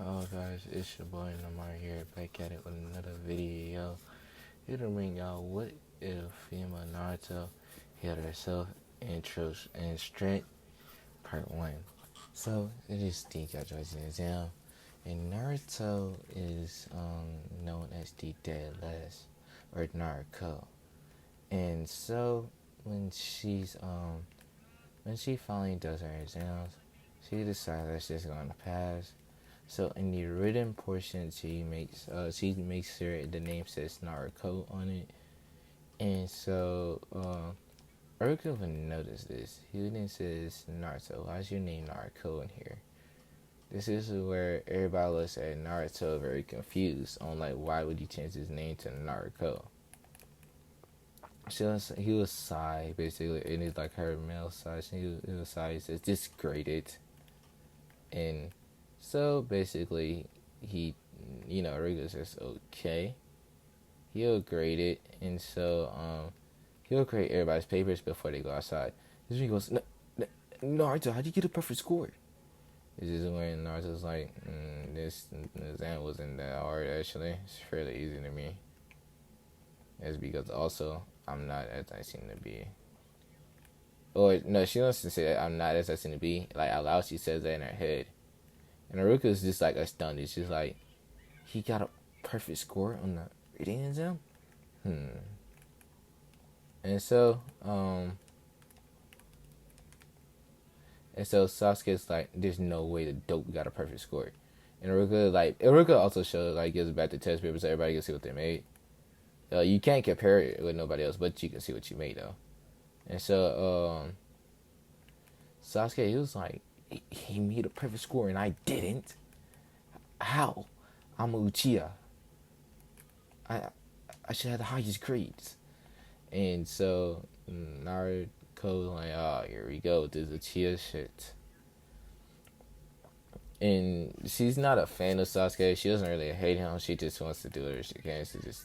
Oh guys, it's your boy Namar here, back at it with another video. Here to bring y'all what if female Naruto hit herself intro and strength part 1. So it is the graduation exam, and Naruto is known as the Deadless or Naruto. And so when she finally does her exams, she decides that she's gonna pass. So in the written portion, she makes sure the name says Naruto on it, and so Urkel would notice this. He then says Naruto. Why's your name Naruto in here? This is where everybody looks at Naruto very confused on like why would he change his name to Naruto. He was sigh basically, and it's like her male side. He was sigh. He says this graded, and so basically he, Rigo says okay. He'll grade it, and so he'll grade everybody's papers before they go outside. This is when he goes, Naruto, how'd you get a perfect score? This is when Naruto's like, this exam wasn't that hard actually. It's fairly easy to me. It's because also I'm not as I seem to be. Or no, she wants to say that I'm not as I seem to be. Like out loud, she says that in her head. And Haruka's just like astounded. She's like, he got a perfect score on the reading exam? And so, Sasuke's like, there's no way the dope got a perfect score. And Haruka also shows, like, gives back the test papers so everybody can see what they made. You can't compare it with nobody else, but you can see what you made, though. And so, Sasuke, he was like, he made a perfect score and I didn't. How? I'm a Uchiha. I should have the highest grades. And so Naruto was like, oh, here we go with this Uchiha shit. And she's not a fan of Sasuke. She doesn't really hate him. She just wants to do whatever she can to just,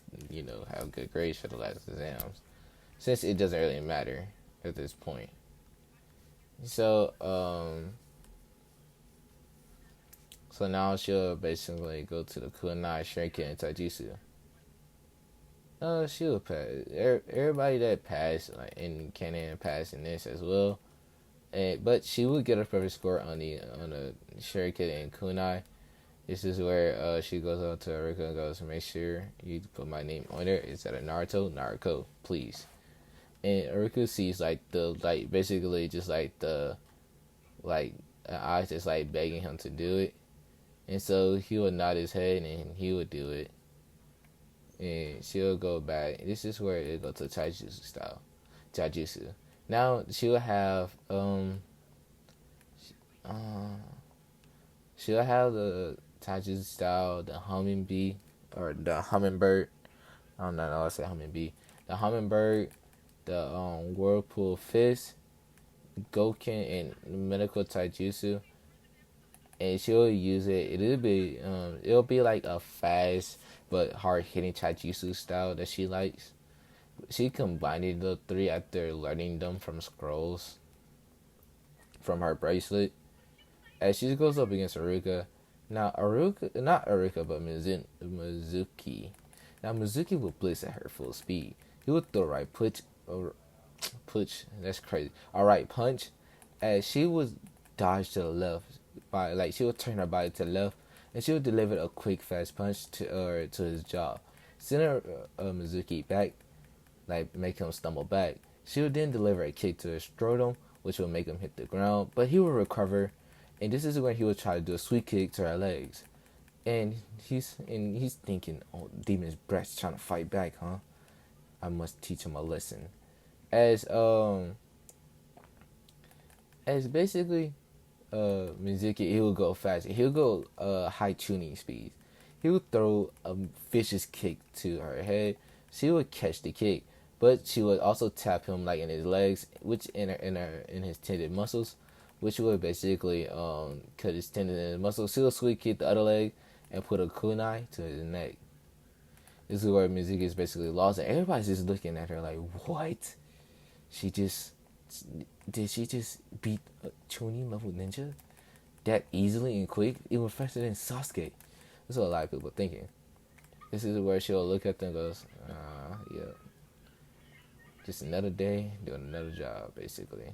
have good grades for the last exams. Since it doesn't really matter at this point. So, so now she'll basically go to the Kunai, Shuriken, and Taijutsu. She'll pass. Everybody that passed, like in canon, passed in this as well. But she would get a perfect score on the Shuriken and Kunai. This is where she goes up to Haruka and goes, make sure you put my name on there. Instead of Naruto, please. And Haruka sees basically just the eyes just like begging him to do it. And so he would nod his head and he would do it. And she'll go back. This is where it goes to Taijutsu style. Taijutsu. Now she'll have she'll have the Taijutsu style, the humming bee or the hummingbird. I don't know how to say humming bee. The hummingbird, the whirlpool fist, Goken, and medical Taijutsu. And she'll use it. It'll be like a fast but hard hitting Taijutsu style that she likes. She combined the three after learning them from scrolls from her bracelet. As she goes up against Aruka, not Aruka, but Mizuki. Now Mizuki will blitz at her full speed. He would throw right push. That's crazy. All right, punch. As she would dodge to the left. She would turn her body to the left, and she would deliver a quick, fast punch to his jaw, send Mizuki back, make him stumble back. She would then deliver a kick to his scrotum, which would make him hit the ground, but he would recover, and this is when he would try to do a sweep kick to her legs, and he's thinking, oh, Demon's breast trying to fight back, huh? I must teach him a lesson. As basically. Mizuki, he would go fast. He would go high tuning speed. He would throw a vicious kick to her head. She would catch the kick, but she would also tap him in his legs, which in his tendon muscles, which would basically cut his tendon and muscles. She would sweep kick the other leg and put a kunai to his neck. This is where Mizuki is basically lost, and everybody's just looking at her like, what? Did she just beat a Chunin level ninja? that easily and quick, even faster than Sasuke. That's what a lot of people are thinking. This is where she'll look at them and goes, yeah, just another day doing another job, basically.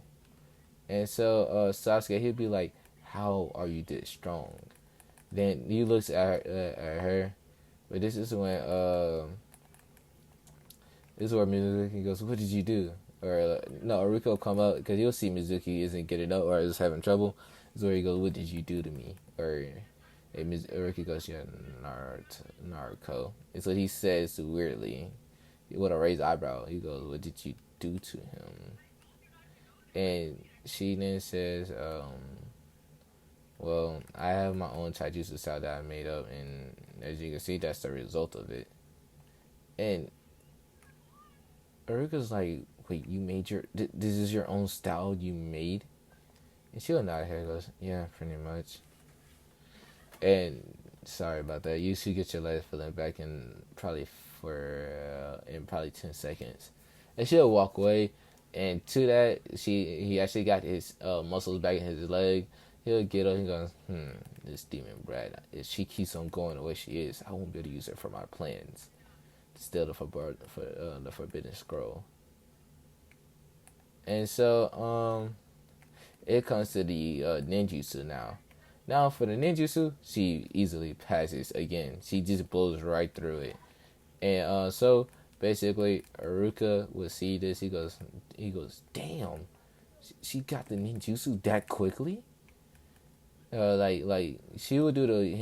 And so Sasuke, he'll be like, how are you this strong? Then he looks at her, but this is where Mizuki goes, what did you do? Or no, Aruka will come up because you'll see Mizuki isn't getting up or is having trouble. This is where he goes, what did you do to me? Or Aruka goes, yeah, Naruto. It's what he says weirdly with a raised eyebrow. He goes, what did you do to him? And she then says, well, I have my own taijutsu style that I made up, and as you can see, that's the result of it. And Aruka's like, wait, you made this is your own style you made? And she'll nod her head and goes, yeah, pretty much. And sorry about that. You should get your legs feeling back in probably 10 seconds. And she'll walk away. And to that, he actually got his muscles back in his leg. He'll get up and goes, this demon brat. If she keeps on going the way she is, I won't be able to use her for my plans. Still the forbidden scroll. And so it comes to the ninjutsu now. Now for the ninjutsu, she easily passes again. She just blows right through it. And so basically Aruka would see this. He goes, damn, she got the ninjutsu that quickly. Like she would do the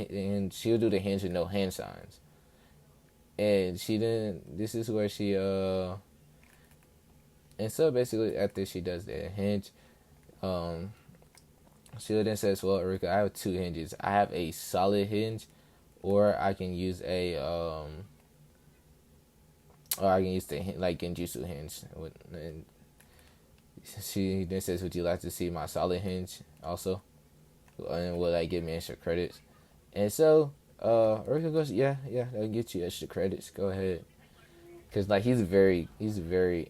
hands with no hand signs. And she didn't. This is where she and so basically after she does the hinge, she then says, "Well, Erika, I have two hinges. I have a solid hinge, or I can use or I can use the like genjutsu hinge." And she then says, "Would you like to see my solid hinge also? And will that give me extra credits?" And so Erika goes, "Yeah, that'll get you extra credits. Go ahead." Because like he's very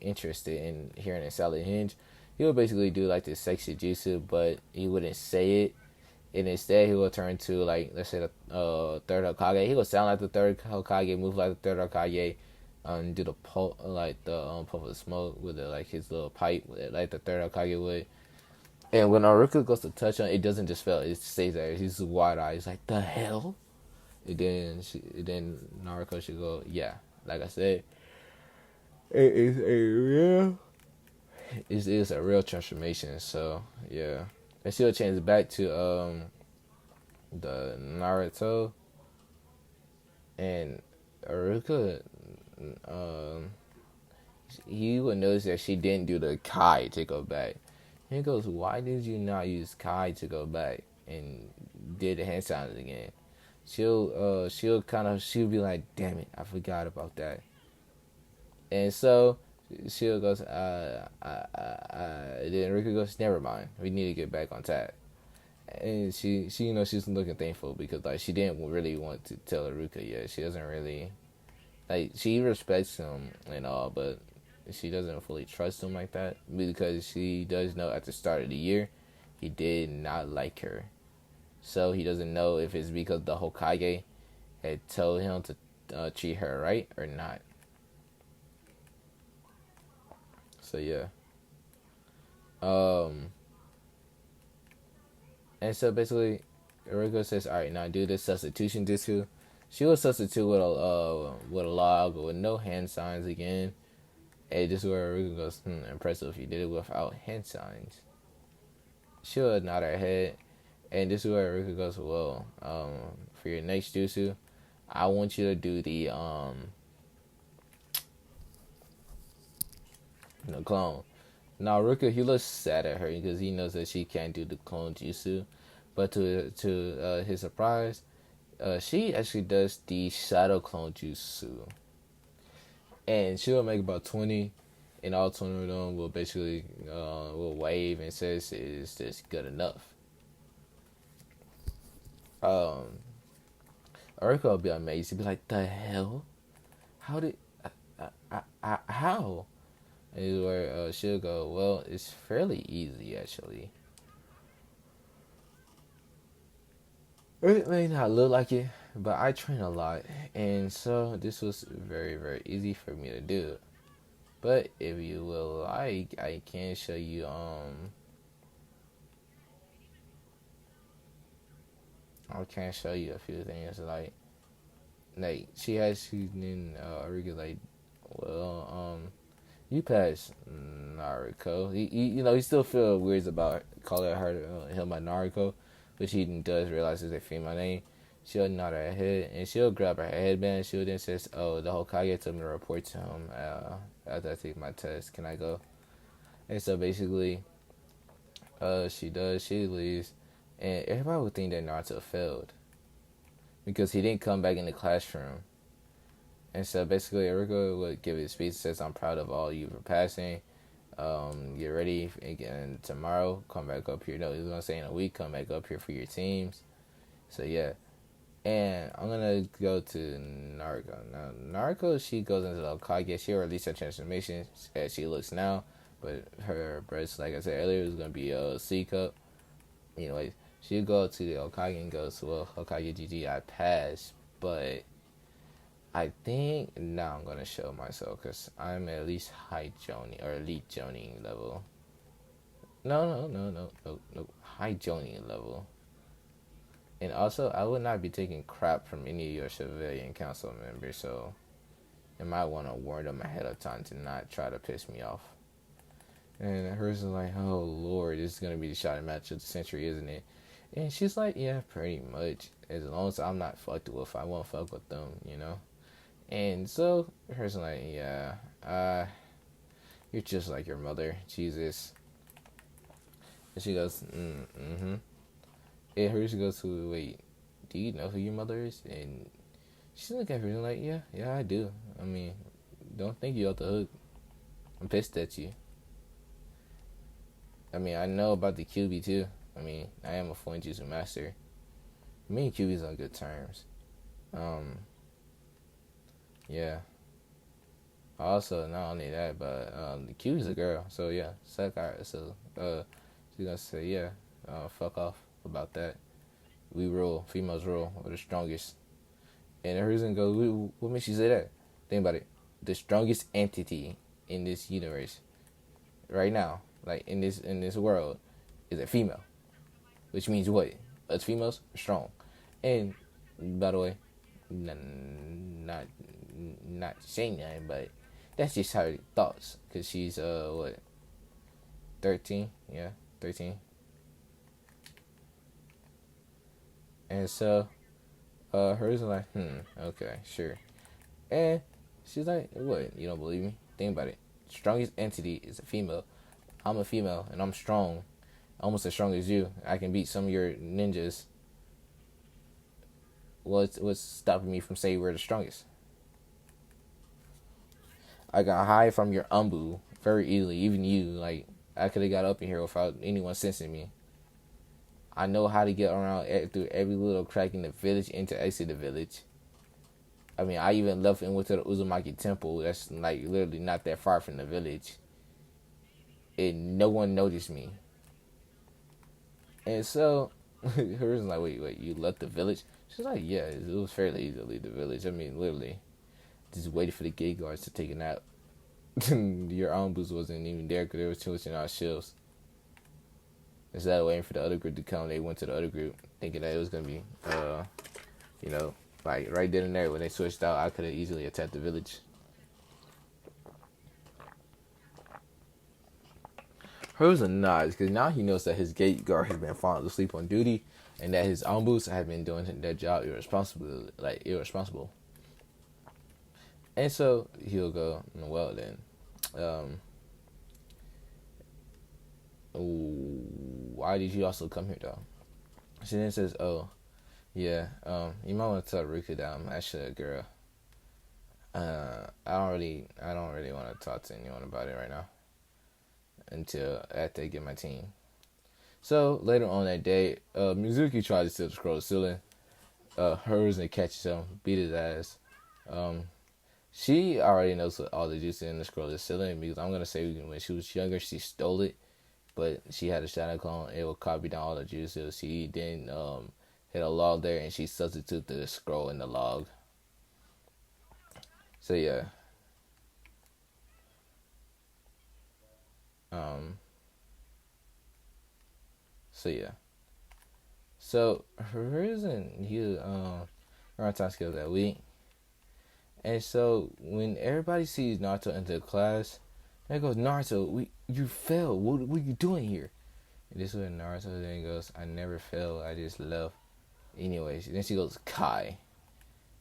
interested in hearing a solid hinge. He would basically do like this sexy jutsu, but he wouldn't say it. And instead, he will turn to like, let's say the third Hokage. He will sound like the third Hokage, move like the third Hokage, do the puff puff of smoke with like his little pipe, like the third Hokage would. And when Naruto goes to touch on it, doesn't just fail. It stays there. He's wide eyed. He's like, the hell? And then Naruto should go, yeah. Like I said, it is a real transformation. So yeah, and she'll change back to the Naruto, and Aruka, he would notice that she didn't do the Kai to go back. And he goes, why did you not use Kai to go back and did the hand signs again? She'll be like, damn it, I forgot about that. And so she'll goes, then Rika goes, never mind, we need to get back on task. And she she's looking thankful because like she didn't really want to tell Aruka yet. She doesn't really like, she respects him and all, but she doesn't fully trust him like that because she does know at the start of the year he did not like her. So he doesn't know if it's because the Hokage had told him to treat her right or not. So yeah. And so basically, Eriko says, "All right, now do this substitution jutsu." She will substitute with a log with no hand signs again. And this is where Eriko goes, impressive. You did it without hand signs. She'll nod her head, and this is where Eriko goes, well, for your next jutsu, I want you to do the clone. Now Ruka, he looks sad at her because he knows that she can't do the clone jutsu, but to his surprise, she actually does the shadow clone jutsu, and she'll make about 20, and all 20 of them will basically will wave and says, "Is this good enough?" Ruka will be amazed. He'll be like, "The hell? How did how?" Is where she'll go, well, it's fairly easy actually. It may not look like it, but I train a lot, and so this was very, very easy for me to do. But if you will like, I can show you. I can show you a few things she's in regulate. Well, you passed Naruto. He still feel weird about calling him a Naruto, but she does realize it's a female name. She'll nod her head and she'll grab her headband. She'll then says, "Oh, the Hokage told me to report to him after I take my test. Can I go?" And so basically, she does. She leaves, and everybody would think that Naruto failed because he didn't come back in the classroom. And so basically, Eriko would give his speech. Says, "I'm proud of all you for passing. Get ready again tomorrow. Come back up here. No, he was gonna say in a week. Come back up here for your teams." So yeah, and I'm gonna go to Naruto. Now Naruto, she goes into the Hokage. She'll release her transformation as she looks now, but her breast, like I said earlier, is gonna be a C cup. Anyways, she'll go to the Hokage and goes, "Well, Hokage GG, I passed, but." I think now I'm gonna show myself because I'm at least high Jonin or elite Jonin level. No. High Jonin level. And also, I would not be taking crap from any of your civilian council members, so you might want to warn them ahead of time to not try to piss me off. And hers is like, "Oh Lord, this is gonna be the shot match of the century, isn't it?" And she's like, "Yeah, pretty much. As long as I'm not fucked with, I won't fuck with them. And so hers is like, "Yeah, you're just like your mother, Jesus." And she goes, mm-hmm. And hers goes to, "Wait, do you know who your mother is?" And she's looking at her and like, yeah, I do. I mean, don't think you off the hook. I'm pissed at you. I mean, I know about the QB too. I mean, I am a Fluent Jutsu master. Me and QB's on good terms. Um, yeah. Also, not only that, but the QB's a girl. So yeah, she's gonna say, yeah, fuck off about that. We rule. Females rule. We're the strongest. And her reason goes, what makes you say that? Think about it. The strongest entity in this universe right now, like in this world, is a female. Which means what? Us females are strong. And by the way, not not saying that, but that's just her thoughts. Cause she's 13, yeah, 13. And so hers is like, okay, sure. And she's like, what? You don't believe me? Think about it. Strongest entity is a female. I'm a female and I'm strong, almost as strong as you. I can beat some of your ninjas. What's stopping me from saying we're the strongest? I got hide from your umbu very easily. Even you, like I could have got up in here without anyone sensing me. I know how to get around through every little crack in the village and to exit the village. I mean, I even left and went to the Uzumaki temple. That's like literally not that far from the village. And no one noticed me. And so, her was like, wait, you left the village? She's like, yeah, it was fairly easy to leave the village. I mean, literally, just waited for the gate guards to take a nap. Your own boost wasn't even there because they were switching our shifts. Instead of waiting for the other group to come, they went to the other group thinking that it was going to be, like right then and there when they switched out, I could have easily attacked the village. Hers are not, because now he knows that his gate guard has been falling asleep on duty, and that his ombus have been doing their job irresponsible. And so he'll go, well then, why did you also come here though? She then says, oh, yeah, you might want to tell Rika that I'm actually a girl. I don't really want to talk to anyone about it right now until after I get my team. So later on that day, Mizuki tries to steal the scroll of ceiling. Hers and catches him, beat his ass. She already knows what all the juice in the scroll is ceiling because I'm gonna say when she was younger she stole it, but she had a shadow clone. It would copy down all the juices. She didn't hit a log there, and she substitute the scroll in the log. So yeah, um, so yeah, so her reason he around time skills that week, and so when everybody sees Naruto enter class, they goes Naruto, you failed. What are you doing here? And this is when Naruto then goes, I never failed. I just left. Anyways, then she goes Kai.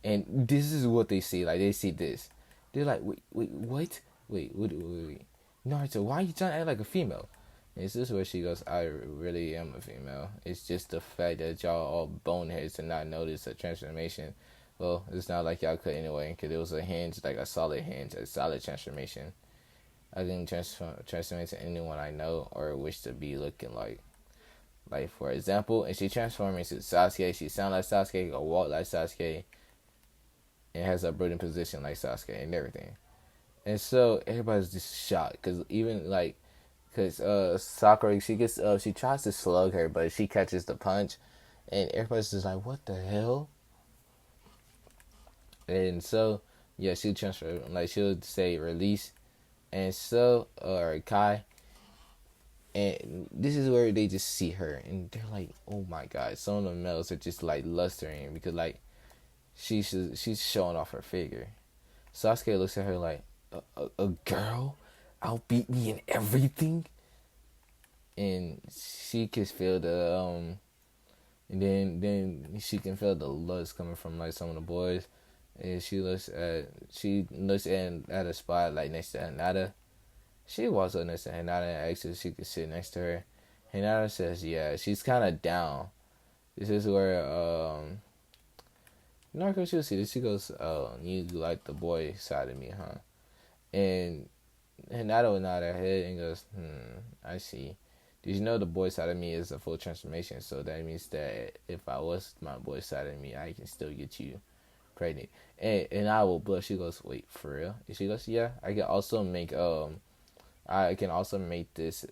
And this is what they see. Like they see this, they're like, wait, what? Wait. Naruto, why are you trying to act like a female? And this is where she goes, I really am a female. It's just the fact that y'all all boneheads to not notice a transformation. Well, it's not like y'all could anyway, because it was a hinge, like a solid hinge, a solid transformation. I didn't transform into anyone I know or wish to be looking like. Like for example, if she transformed into Sasuke, she sound like Sasuke, or walk like Sasuke, and has a brooding position like Sasuke and everything. And so everybody's just shocked because even like, cause Sakura she tries to slug her, but she catches the punch, and everybody's just like, what the hell? And so yeah, she'll transfer, like she'll say release, and so or Kai, and this is where they just see her and they're like, oh my god, some of the males are just like lustering because like she's showing off her figure. Sasuke looks at her like, a girl outbeat me in everything, and she can feel the and then she can feel the lust coming from like some of the boys, and she looks at a spot like next to Hinata. She walks up next to Hinata and asks if she could sit next to her. Hinata says yeah. She's kind of down. This is where Narco she'll see this. She goes, "Oh, you like the boy side of me, huh?" And Hinata would nod her head and goes, I see. Did you know the boy side of me is a full transformation? So that means that if I was my boy side of me, I can still get you pregnant. And I will blush. She goes, wait, for real? And she goes, yeah. I can also make this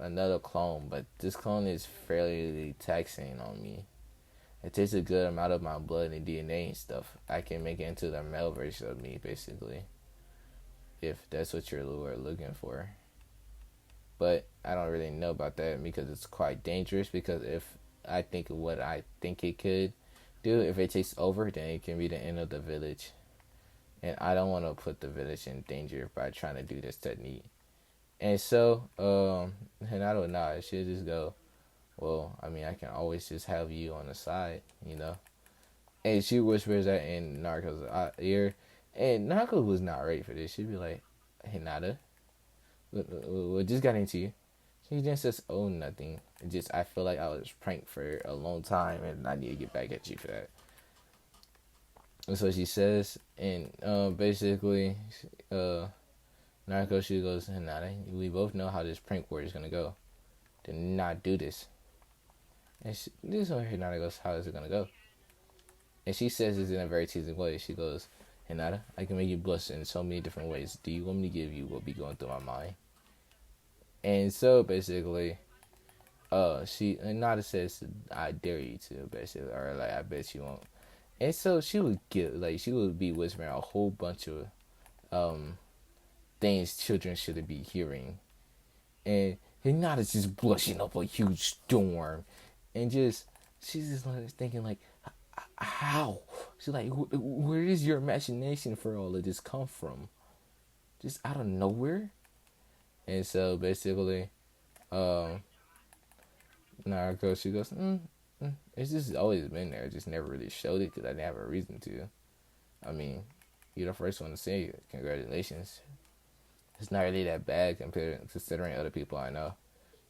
another clone, but this clone is fairly taxing on me. It takes a good amount of my blood and DNA and stuff. I can make it into the male version of me, basically, if that's what you're looking for. But I don't really know about that because it's quite dangerous. Because if I think of what I think it could do, if it takes over, then it can be the end of the village. And I don't want to put the village in danger by trying to do this technique. And so, and I don't know, she'll just go, well, I mean, I can always just have you on the side, you know? And she whispers that in Narco's ear. And Narco was not ready for this. She'd be like, Hinata, what just got into you? She just says, oh, nothing. It just, I feel like I was pranked for a long time and I need to get back at you for that. That's what she says. And basically, Narco, she goes, Hinata, we both know how this prank war is going to go. Do not do this. And this is where Hinata goes, how is it going to go? And she says this in a very teasing way. She goes, Hinata, I can make you blush in so many different ways. Do you want me to give you what be going through my mind? And so basically, Hinata says, I dare you to, basically, or like, I bet you won't. And so she would be whispering a whole bunch of things children shouldn't be hearing. And Hinata's just blushing up a huge storm. And she's just like thinking like, how? She's like, where does your imagination for all of this come from? Just out of nowhere? And so basically, Naruto, she goes, it's just always been there. I just never really showed it because I didn't have a reason to. I mean, you're the first one to say it. Congratulations. It's not really that bad considering other people I know.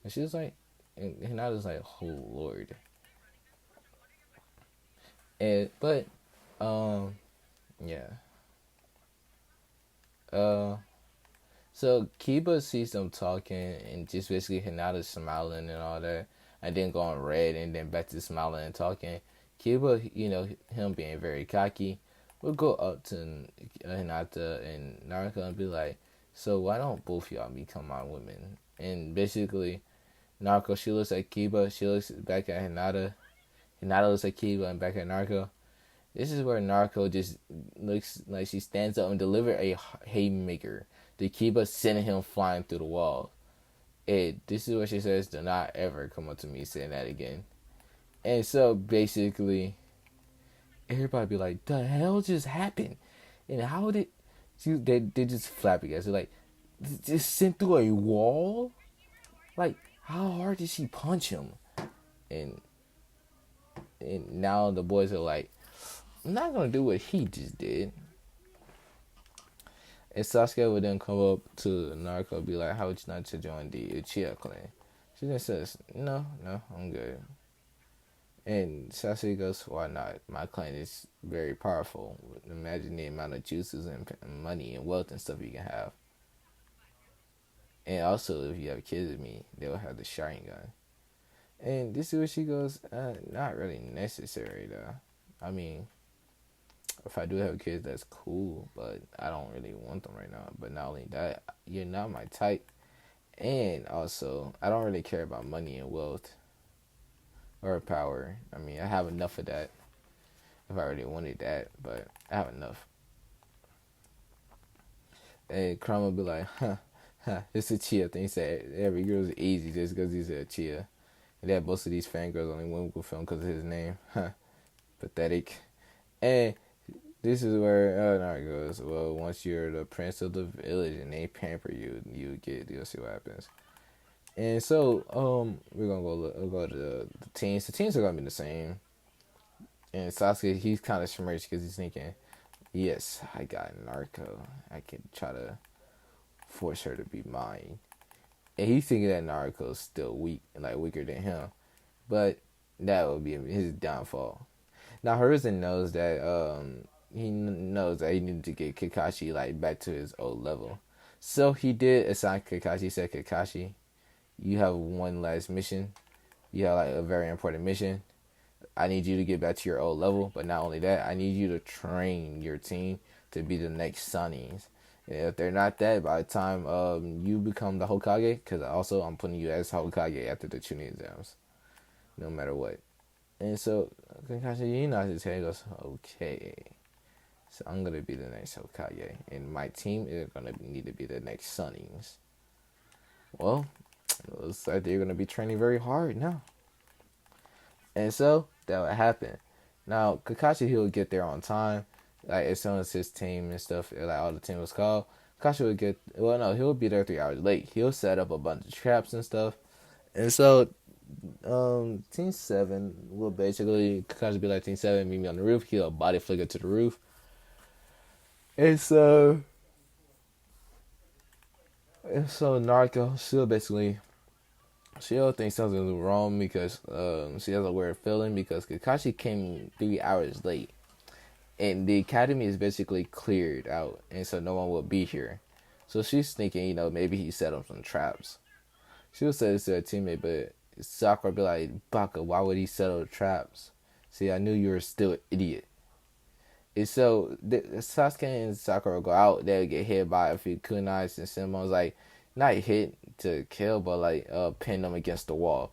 And she was like, and I was like, oh Lord. But yeah. So Kiba sees them talking and just basically Hinata smiling and all that, and then going red and then back to smiling and talking. Kiba, him being very cocky, will go up to Hinata and Naruto and be like, so why don't both y'all become my women? And basically, Naruto, she looks at Kiba, she looks back at Hinata. And now it looks like Kiba and back at Naruto. This is where Naruto just looks like she stands up and delivers a haymaker. The Kiba sending him flying through the wall. This is what she says, do not ever come up to me saying that again. And so basically, everybody be like, the hell just happened? And how did they just flabbergasted? Like, just sent through a wall? Like, how hard did she punch him? And now the boys are like, I'm not gonna do what he just did. And Sasuke would then come up to Naruto and be like, how would you not to join the Uchiha clan? She then says, no, I'm good. And Sasuke goes, why not? My clan is very powerful. Imagine the amount of juices and money and wealth and stuff you can have. And also, if you have kids with me, they'll have the Sharingan. And this is where she goes, not really necessary, though. I mean, if I do have kids, that's cool, but I don't really want them right now. But not only that, you're not my type. And also, I don't really care about money and wealth or power. I mean, I have enough of that if I really wanted that, but I have enough. And Chrome will be like, it's a Chia thing. He said every girl's easy just because he's a Chia. And that most of these fangirls only went with film because of his name. Pathetic. And this is where Naruto goes. Well, once you're the prince of the village and they pamper you, you'll see what happens. And so, we're gonna go to the teams. The teams are gonna be the same. And Sasuke, he's kind of smirched because he's thinking, yes, I got Naruto. I can try to force her to be mine. And he's thinking that Naruto's still weak, like weaker than him. But that would be his downfall. Now Hiruzen knows that he knows that he needed to get Kakashi like back to his old level. So he did assign Kakashi. He said, Kakashi, you have one last mission. You have like a very important mission. I need you to get back to your old level, but not only that, I need you to train your team to be the next Sunnings. And if they're not that, by the time you become the Hokage, because also I'm putting you as Hokage after the Chunin exams, no matter what. And so Kakashi, he nods his head and goes, okay, so I'm going to be the next Hokage, and my team is going to need to be the next Sunnings. Well, it looks like they're going to be training very hard now. And so that would happen. Now Kakashi, he'll get there on time. Like as soon as his team and stuff, like all the team was called, Kakashi would get. Well, no, he'll be there 3 hours late. He'll set up a bunch of traps and stuff. And so, Team 7 will basically Kakashi be like, Team 7, meet me on the roof. He'll body flicker to the roof. And so Naruto, she'll think something's wrong because she has a weird feeling because Kakashi came 3 hours late. And the academy is basically cleared out, and so no one will be here. So she's thinking, maybe he set up some traps. She would say this to her teammate, but Sakura would be like, Baka, why would he set up traps? See, I knew you were still an idiot. And so Sasuke and Sakura go out, they'll get hit by a few kunais, and Senmon's like, not hit to kill, but like pin them against the wall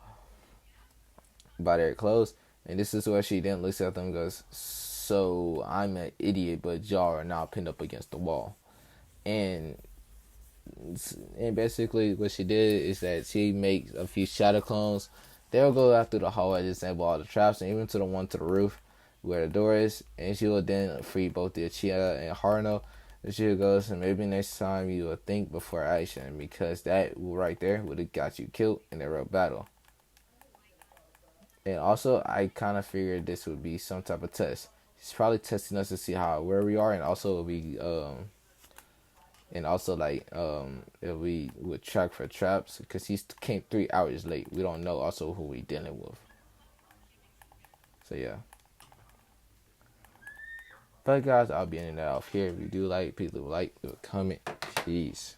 by their clothes. And this is where she then looks at them and goes, so I'm an idiot, but y'all are now pinned up against the wall. And basically what she did is that she makes a few shadow clones. They'll go out through the hallway, disable all the traps, and even to the one to the roof where the door is. And she will then free both the Uchiha and Haruno. And she goes, and maybe next time you will think before action, because that right there would have got you killed in a real battle. And also, I kind of figured this would be some type of test. He's probably testing us to see where we are, and also if we would track for traps, because he came 3 hours late. We don't know also who we dealing with. So yeah. But guys, I'll be ending that off here. If you do like, please leave a like, leave a comment. Peace.